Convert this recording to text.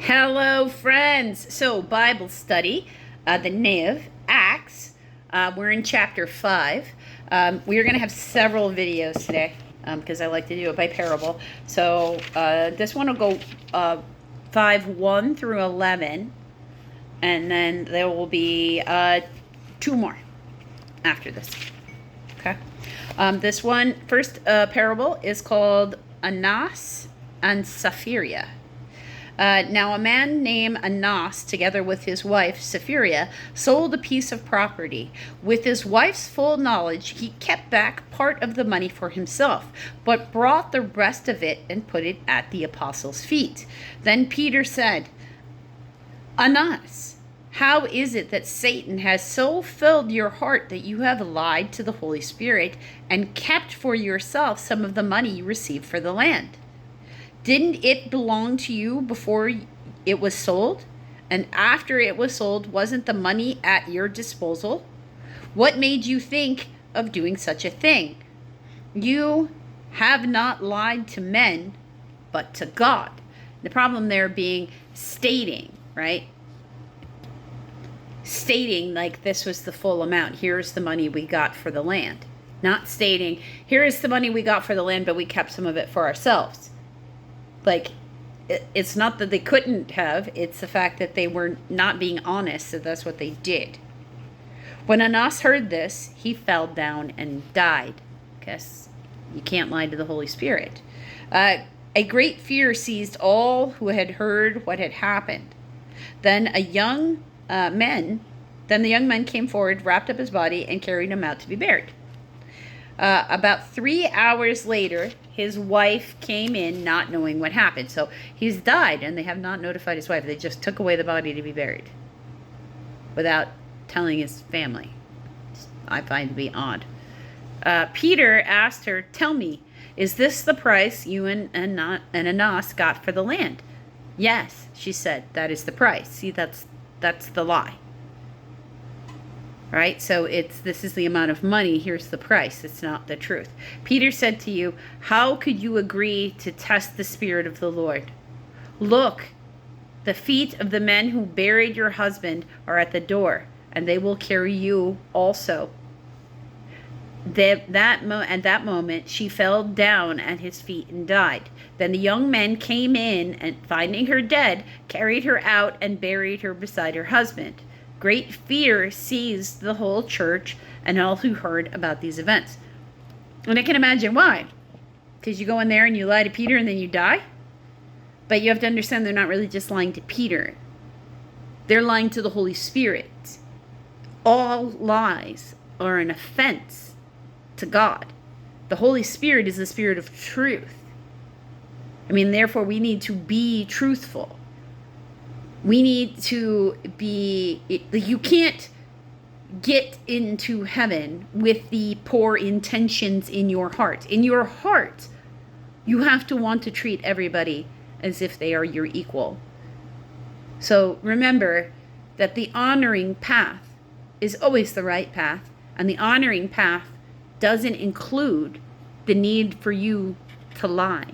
Hello, friends. So, Bible study, the NIV, Acts. We're in chapter 5. We are going to have several videos today because I like to do it by parable. So, this one will go 5, 1 through 11. And then there will be 2 more after this. Okay. This one, first parable, is called Ananias and Sapphira. Now a man named Ananias, together with his wife Sapphira, sold a piece of property. With his wife's full knowledge, he kept back part of the money for himself, but brought the rest of it and put it at the apostles' feet. Then Peter said, Ananias, how is it that Satan has so filled your heart that you have lied to the Holy Spirit and kept for yourself some of the money you received for the land? Didn't it belong to you before it was sold? And after it was sold, wasn't the money at your disposal? What made you think of doing such a thing? You have not lied to men, but to God. The problem there being stating, right? Stating like this was the full amount. Here's the money we got for the land. Not stating, here is the money we got for the land, but we kept some of it for ourselves. Like, it's not that they couldn't have, it's the fact that they were not being honest, so that's what they did. When Ananias heard this, he fell down and died. Because you can't lie to the Holy Spirit. A great fear seized all who had heard what had happened. Then the young men came forward, wrapped up his body, and carried him out to be buried. About 3 hours later, his wife came in not knowing what happened. So he's died, and they have not notified his wife. They just took away the body to be buried without telling his family. I find to be odd. Peter asked her, tell me, is this the price you and Ananias got for the land? Yes, she said, that is the price. See, that's the lie. Right? So this is the amount of money. Here's the price. It's not the truth. Peter said to you, how could you agree to test the Spirit of the Lord? Look, the feet of the men who buried your husband are at the door, and they will carry you also. At that moment, she fell down at his feet and died. Then the young men came in, and finding her dead, carried her out and buried her beside her husband. Great fear seized the whole church and all who heard about these events. And I can imagine why. Because you go in there and you lie to Peter and then you die. But you have to understand they're not really just lying to Peter. They're lying to the Holy Spirit. All lies are an offense to God. The Holy Spirit is the Spirit of truth. Therefore we need to be truthful. We need to be, you can't get into heaven with the poor intentions in your heart. In your heart, you have to want to treat everybody as if they are your equal. So remember that the honoring path is always the right path, and the honoring path doesn't include the need for you to lie.